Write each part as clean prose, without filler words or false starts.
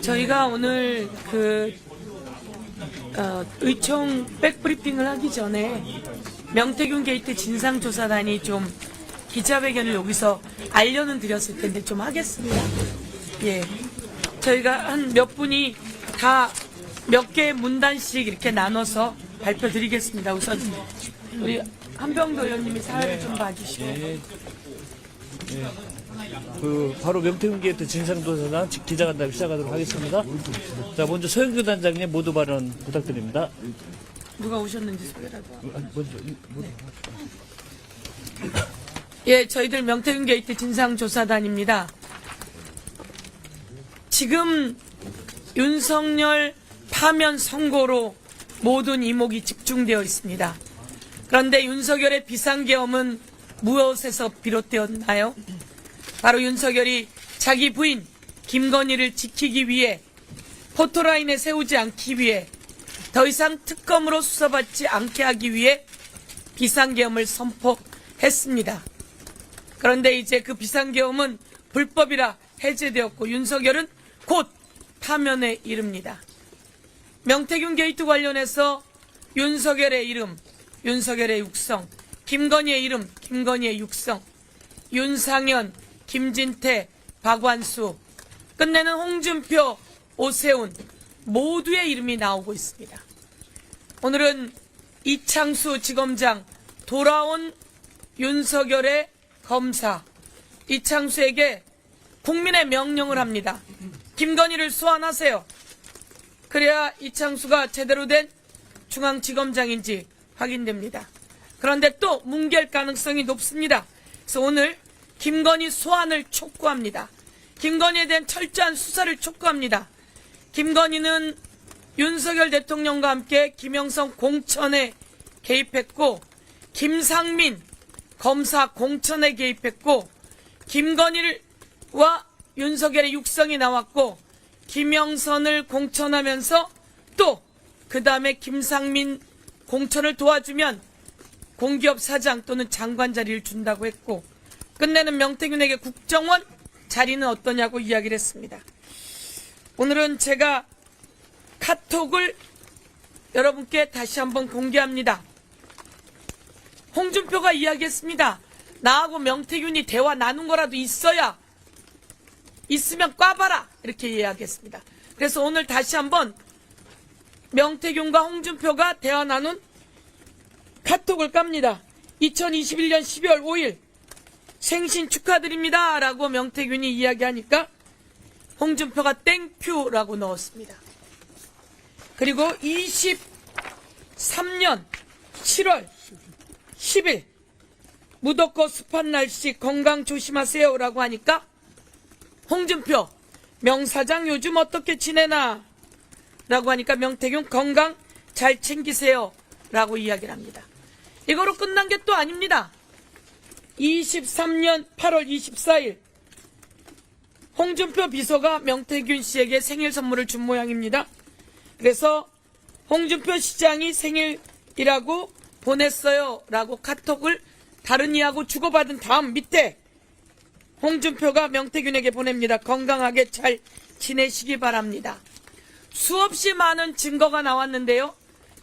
저희가 오늘 의총 백브리핑을 하기 전에 명태균 게이트 진상조사단이 좀 기자회견을 여기서 알려는 드렸을 텐데 좀 하겠습니다. 예. 저희가 한 몇 분이 다 몇 개의 문단씩 이렇게 나눠서 발표 드리겠습니다. 우선 우리 한병도 의원님이 사회를 좀 봐주시고. 바로 명태균 게이트 진상조사단 기자간담회 시작하도록 하겠습니다. 자, 먼저 서영교 단장님 모두 발언 부탁드립니다. 누가 오셨는지 소개라도. 예, 저희들 명태균 게이트 진상조사단입니다. 지금 윤석열 파면 선고로 모든 이목이 집중되어 있습니다. 그런데 윤석열의 비상계엄은 무엇에서 비롯되었나요? 바로 윤석열이 자기 부인 김건희를 지키기 위해 포토라인에 세우지 않기 위해 더 이상 특검으로 수사받지 않게 하기 위해 비상계엄을 선포했습니다. 그런데 이제 그 비상계엄은 불법이라 해제되었고 윤석열은 곧 파면에 이릅니다. 명태균 게이트 관련해서 윤석열의 이름, 윤석열의 육성, 김건희의 이름, 김건희의 육성, 윤상현, 김진태, 박완수, 끝내는 홍준표, 오세훈 모두의 이름이 나오고 있습니다. 오늘은 이창수 지검장, 돌아온 윤석열의 검사, 이창수에게 국민의 명령을 합니다. 김건희를 소환하세요. 그래야 이창수가 제대로 된 중앙지검장인지 확인됩니다. 그런데 또 뭉갤 가능성이 높습니다. 그래서 오늘 김건희 소환을 촉구합니다. 김건희에 대한 철저한 수사를 촉구합니다. 김건희는 윤석열 대통령과 함께 김영성 공천에 개입했고 김상민 검사 공천에 개입했고 김건희와 윤석열의 육성이 나왔고 김영선을 공천하면서 또 그 다음에 김상민 공천을 도와주면 공기업 사장 또는 장관 자리를 준다고 했고 끝내는 명태균에게 국정원 자리는 어떠냐고 이야기를 했습니다. 오늘은 제가 카톡을 여러분께 다시 한번 공개합니다. 홍준표가 이야기했습니다. 나하고 명태균이 대화 나눈 거라도 있어야 있으면 꽈봐라 이렇게 이야기했습니다. 그래서 오늘 다시 한번 명태균과 홍준표가 대화 나눈 카톡을 깝니다. 2021년 12월 5일 생신 축하드립니다 라고 명태균이 이야기하니까 홍준표가 땡큐라고 넣었습니다. 그리고 23년 7월 10일 무덥고 습한 날씨 건강 조심하세요 라고 하니까 홍준표 명사장 요즘 어떻게 지내나 라고 하니까 명태균 건강 잘 챙기세요 라고 이야기를 합니다. 이거로 끝난 게 또 아닙니다. 23년 8월 24일 홍준표 비서가 명태균 씨에게 생일 선물을 준 모양입니다. 그래서 홍준표 시장이 생일이라고 보냈어요 라고 카톡을 다른 이하고 주고받은 다음 밑에 홍준표가 명태균에게 보냅니다. 건강하게 잘 지내시기 바랍니다. 수없이 많은 증거가 나왔는데요.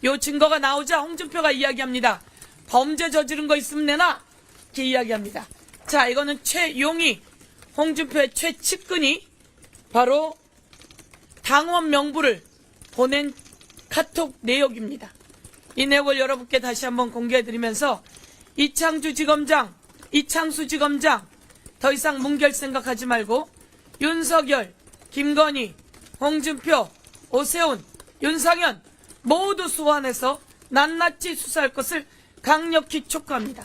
이 증거가 나오자 홍준표가 이야기합니다. 범죄 저지른 거 있으면 내놔 이렇게 이야기합니다. 자, 이거는 최용희 홍준표의 최측근이 바로 당원 명부를 보낸 카톡 내역입니다. 이 내용을 여러분께 다시 한번 공개해드리면서 이창수 지검장 더 이상 뭉갤 생각하지 말고 윤석열, 김건희, 홍준표, 오세훈, 윤상현 모두 소환해서 낱낱이 수사할 것을 강력히 촉구합니다.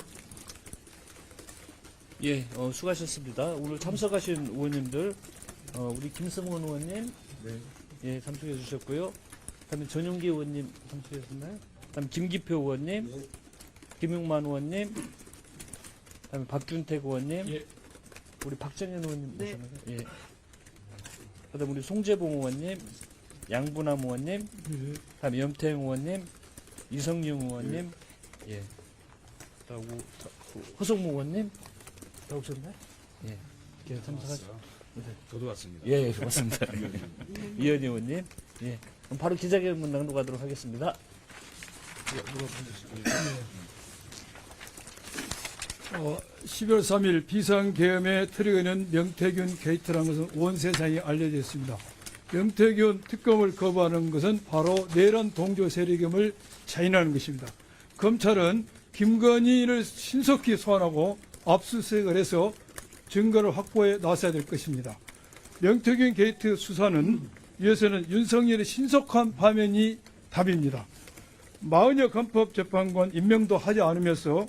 예, 수고하셨습니다. 오늘 참석하신 의원님들, 우리 김승원 의원님, 예, 참석해 주셨고요. 그다음에 전용기 의원님 참석하셨나요? 그다음에 김기표 의원님, 김용만 의원님, 그다음에 박준택 의원님, 우리 박정현 의원님 오셨나요? 예. 그다음에 우리 송재봉 의원님, 양분함 의원님, 그다음에 염태영 의원님, 이성용 의원님, 예. 그리고 허성무 의원님 다 오셨나요? 예. 참석하셨습니다. 저도 왔습니다. 예, 고맙습니다. 이현희 의원님. 예. 그럼 바로 기자회견 낭독하도록 하겠습니다. 12월 3일 비상계엄의 트리거는 명태균 게이트라는 것은 온 세상에 알려져 있습니다. 명태균 특검을 거부하는 것은 바로 내란 동조 세력임을 자인하는 것입니다. 검찰은 김건희를 신속히 소환하고 압수수색을 해서 증거를 확보해 나서야 될 것입니다. 명태균 게이트 수사는 위해서는 윤석열의 신속한 파면이 답입니다. 마흔여 헌법재판관 임명도 하지 않으면서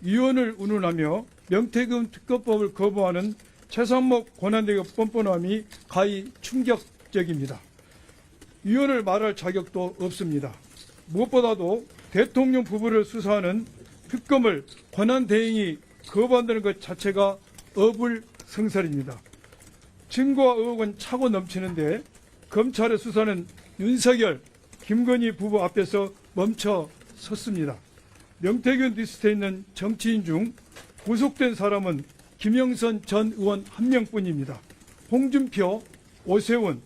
위원을 운운하며 명태균 특검법을 거부하는 최상목 권한대행 뻔뻔함이 가히 충격적입니다. 위원을 말할 자격도 없습니다. 무엇보다도 대통령 부부를 수사하는 특검을 권한대행이 거부한다는 것 자체가 어불성설입니다. 증거와 의혹은 차고 넘치는데 검찰의 수사는 윤석열, 김건희 부부 앞에서 멈춰 섰습니다. 명태균 리스트에 있는 정치인 중 구속된 사람은 김영선 전 의원 한 명뿐입니다. 홍준표, 오세훈,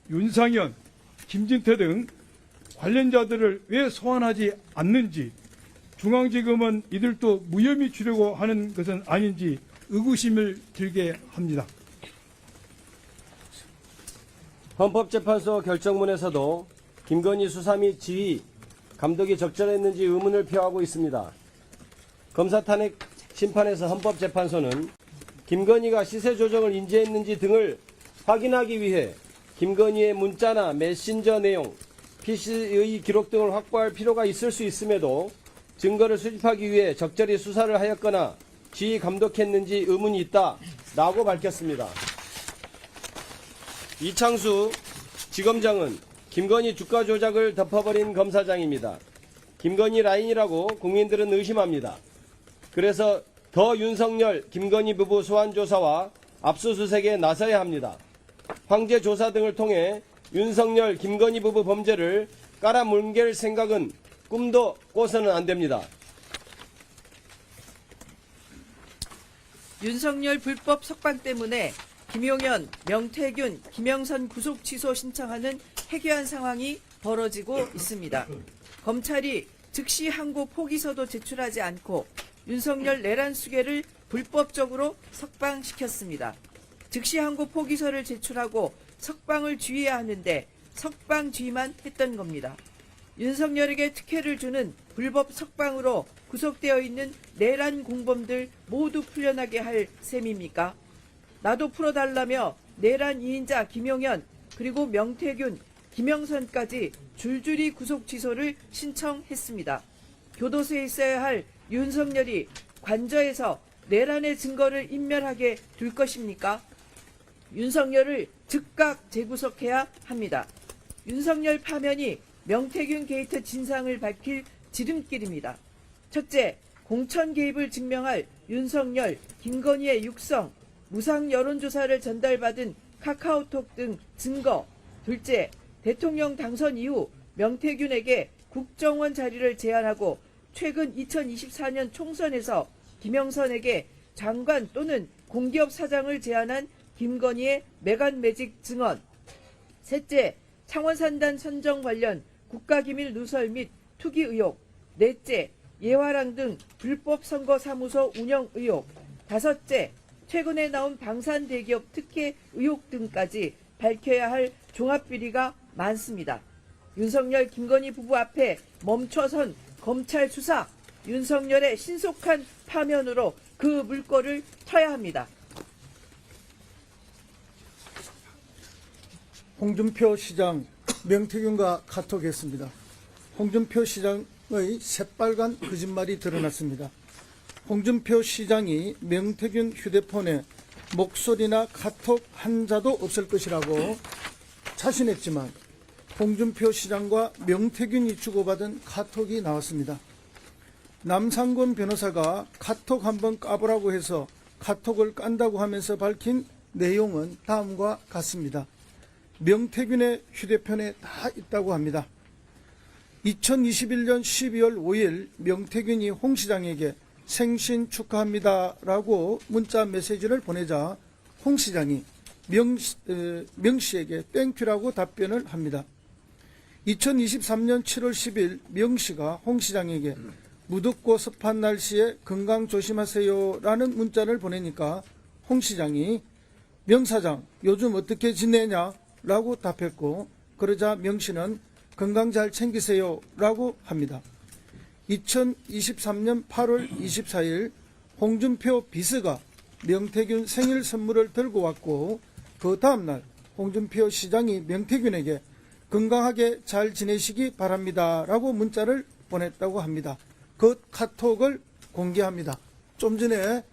윤상현, 김진태 등 관련자들을 왜 소환하지 않는지, 중앙지검은 이들도 무혐의 주려고 하는 것은 아닌지 의구심을 들게 합니다. 헌법재판소 결정문에서도 김건희 수사 및 지휘, 감독이 적절했는지 의문을 표하고 있습니다. 검사 탄핵 심판에서 헌법재판소는 김건희가 시세 조정을 인지했는지 등을 확인하기 위해 김건희의 문자나 메신저 내용, PC의 기록 등을 확보할 필요가 있을 수 있음에도 증거를 수집하기 위해 적절히 수사를 하였거나 지휘 감독했는지 의문이 있다라고 밝혔습니다. 이창수 지검장은 김건희 주가 조작을 덮어버린 검사장입니다. 김건희 라인이라고 국민들은 의심합니다. 그래서 더 윤석열, 김건희 부부 소환 조사와 압수수색에 나서야 합니다. 황제 조사 등을 통해 윤석열, 김건희 부부 범죄를 깔아뭉갤 생각은 꿈도 꿔서는 안 됩니다. 윤석열 불법 석방 때문에 김용현, 명태균, 김영선 구속 취소 신청하는 해괴한 상황이 벌어지고 있습니다. 검찰이 즉시 항고 포기서도 제출하지 않고 윤석열 내란 수괴를 불법적으로 석방시켰습니다. 즉시 항고 포기서를 제출하고 석방을 주의해야 하는데 석방 주의만 했던 겁니다. 윤석열에게 특혜를 주는 불법 석방으로 구속되어 있는 내란 공범들 모두 풀려나게 할 셈입니까? 나도 풀어달라며 내란 2인자 김용현 그리고 명태균, 김영선까지 줄줄이 구속 취소를 신청했습니다. 교도소에 있어야 할 윤석열이 관저에서 내란의 증거를 인멸하게 둘 것입니까? 윤석열을 즉각 재구속해야 합니다. 윤석열 파면이 명태균 게이트 진상을 밝힐 지름길입니다. 첫째, 공천 개입을 증명할 윤석열, 김건희의 육성, 무상 여론조사를 전달받은 카카오톡 등 증거. 둘째, 대통령 당선 이후 명태균에게 국정원 자리를 제안하고 최근 2024년 총선에서 김영선에게 장관 또는 공기업 사장을 제안한 김건희의 메간매직 증언. 셋째, 창원산단 선정 관련 국가기밀 누설 및 투기 의혹. 넷째, 예화랑 등 불법 선거사무소 운영 의혹. 다섯째, 최근에 나온 방산대기업 특혜 의혹 등까지 밝혀야 할 종합비리가 많습니다. 윤석열, 김건희 부부 앞에 멈춰선 검찰 수사, 윤석열의 신속한 파면으로 그 물꼬를 터야 합니다. 홍준표 시장 명태균과 카톡했습니다. 홍준표 시장의 새빨간 거짓말이 드러났습니다. 홍준표 시장이 명태균 휴대폰에 목소리나 카톡 한 자도 없을 것이라고 자신했지만 홍준표 시장과 명태균이 주고받은 카톡이 나왔습니다. 남상권 변호사가 카톡 한번 까보라고 해서 카톡을 깐다고 하면서 밝힌 내용은 다음과 같습니다. 명태균의 휴대폰에 다 있다고 합니다. 2021년 12월 5일 명태균이 홍 시장에게 생신 축하합니다라고 문자 메시지를 보내자 홍 시장이 명 씨에게 땡큐라고 답변을 합니다. 2023년 7월 10일 명 씨가 홍 시장에게 무덥고 습한 날씨에 건강 조심하세요라는 문자를 보내니까 홍 시장이 명 사장 요즘 어떻게 지내냐 라고 답했고, 그러자 명 씨는 건강 잘 챙기세요 라고 합니다. 2023년 8월 24일 홍준표 비서가 명태균 생일 선물을 들고 왔고, 그 다음날 홍준표 시장이 명태균에게 건강하게 잘 지내시기 바랍니다 라고 문자를 보냈다고 합니다. 그 카톡을 공개합니다. 좀 전에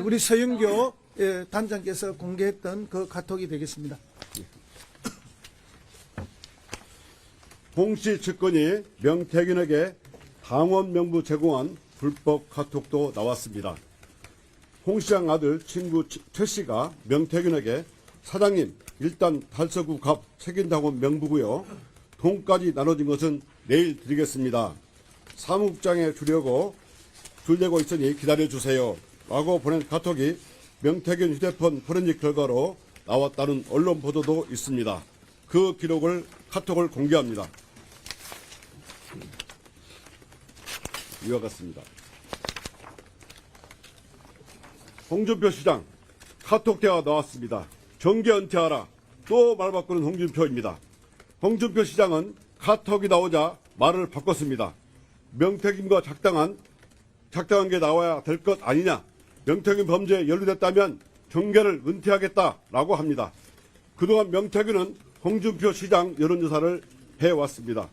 우리 서영교 단장께서 공개했던 그 카톡이 되겠습니다. 홍 씨 측근이 명태균에게 당원 명부 제공한 불법 카톡도 나왔습니다. 홍 시장 아들 친구 최 씨가 명태균에게 사장님 일단 달서구 갑 책임당원 명부고요. 돈까지 나눠진 것은 내일 드리겠습니다. 사무국장에 주려고 줄대고 있으니 기다려주세요 라고 보낸 카톡이 명태균 휴대폰 포렌식 결과로 나왔다는 언론 보도도 있습니다. 그 기록을 카톡을 공개합니다. 이와 같습니다. 홍준표 시장 카톡 대화 나왔습니다. 정계 은퇴하라. 또 말 바꾸는 홍준표입니다. 홍준표 시장은 카톡이 나오자 말을 바꿨습니다. 명태균과 작당한 게 나와야 될 것 아니냐. 명태균 범죄에 연루됐다면 정계를 은퇴하겠다라고 합니다. 그동안 명태균은 홍준표 시장 여론조사를 해왔습니다.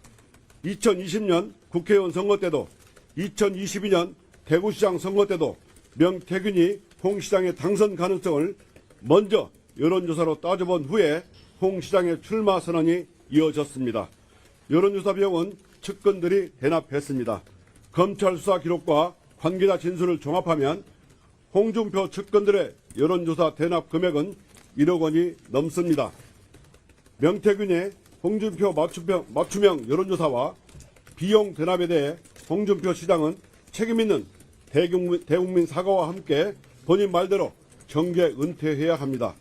2020년 국회의원 선거 때도 2022년 대구시장 선거 때도 명태균이 홍 시장의 당선 가능성을 먼저 여론조사로 따져본 후에 홍 시장의 출마 선언이 이어졌습니다. 여론조사 비용은 측근들이 대납했습니다. 검찰 수사 기록과 관계자 진술을 종합하면 홍준표 측근들의 여론조사 대납 금액은 1억 원이 넘습니다. 명태균의 홍준표 맞춤형 여론조사와 비용 대납에 대해 홍준표 시장은 책임있는 대국민 사과와 함께 본인 말대로 정계 은퇴해야 합니다.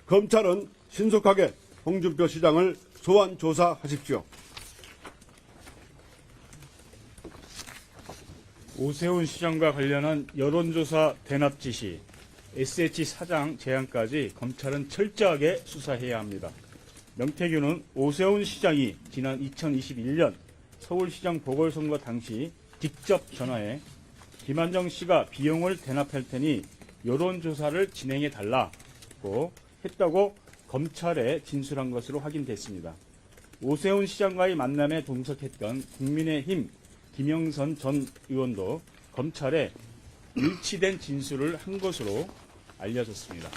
검찰은 신속하게 홍준표 시장을 소환 조사하십시오. 오세훈 시장과 관련한 여론조사 대납 지시, SH 사장 제안까지 검찰은 철저하게 수사해야 합니다. 명태균은 오세훈 시장이 지난 2021년 서울시장 보궐선거 당시 직접 전화해 김한정 씨가 비용을 대납할 테니 여론조사를 진행해 달라고 했다고 검찰에 진술한 것으로 확인됐습니다. 오세훈 시장과의 만남에 동석했던 국민의힘 김영선 전 의원도 검찰에 일치된 진술을 한 것으로 알려졌습니다.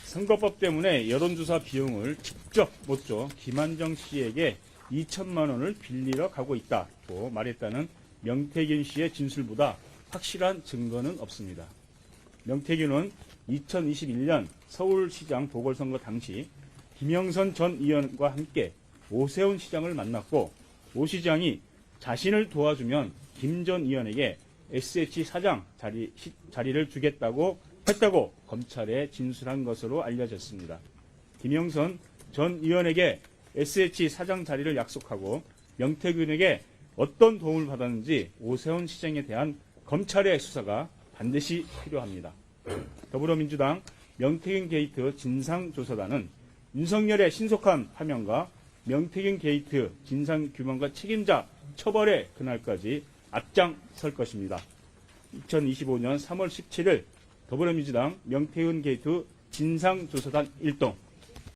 선거법 때문에 여론조사 비용을 직접 못 줘 김한정 씨에게 2천만 원을 빌리러 가고 있다고 말했다는 명태균 씨의 진술보다 확실한 증거는 없습니다. 명태균은 2021년 서울시장 보궐선거 당시 김영선 전 의원과 함께 오세훈 시장을 만났고, 오 시장이 자신을 도와주면 김 전 의원에게 SH 사장 자리를 주겠다고 했다고 검찰에 진술한 것으로 알려졌습니다. 김영선 전 의원에게 SH 사장 자리를 약속하고 명태균에게 어떤 도움을 받았는지 오세훈 시장에 대한 검찰의 수사가 반드시 필요합니다. 더불어민주당 명태균 게이트 진상조사단은 윤석열의 신속한 파면과 명태균 게이트 진상규명과 책임자 처벌의 그날까지 앞장설 것입니다. 2025년 3월 17일 더불어민주당 명태균 게이트 진상조사단 일동